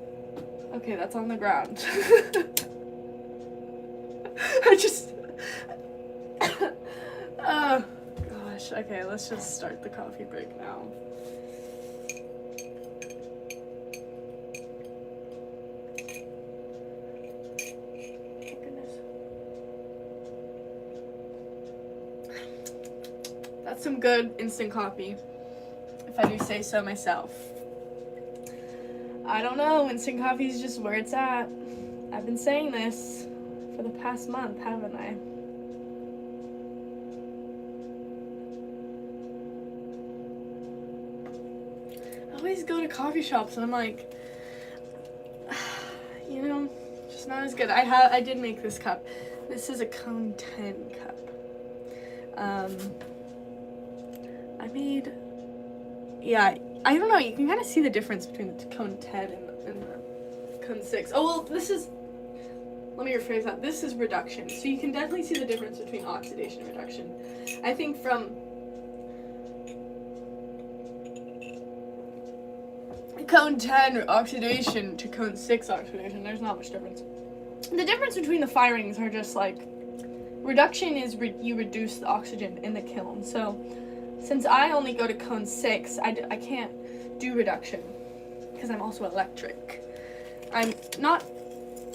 Okay, that's on the ground. I just, oh gosh. Okay, let's just start the coffee break now. That's some good instant coffee, if I do say so myself. I don't know, instant coffee is just where it's at. I've been saying this for the past month, haven't I? I always go to coffee shops and I'm like, you know, just not as good. I did make this cup. This is a Cone 10 cup. I made, yeah, I don't know, you can kind of see the difference between the Cone 10 and the Cone 6. Oh, well, this is, let me rephrase that, this is reduction. So you can definitely see the difference between oxidation and reduction. I think from Cone 10 oxidation to Cone 6 oxidation, there's not much difference. The difference between the firings are just like, reduction is you reduce the oxygen in the kiln. So since I only go to Cone 6, I can't do reduction because I'm also electric. I'm not,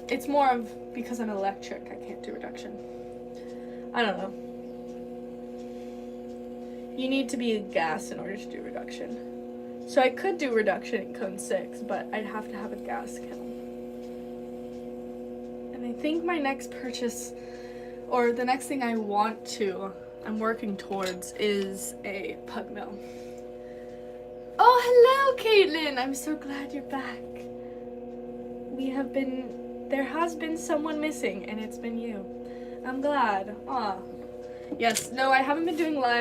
it's more of because I'm electric, I can't do reduction. I don't know. You need to be a gas in order to do reduction. So I could do reduction in cone 6, but I'd have to have a gas kiln. And I think my next purchase, or the next thing I'm working towards, is a pug mill. Oh, hello, Caitlin! I'm so glad you're back. There has been someone missing, and it's been you. I'm glad. Aw. Yes, no, I haven't been doing live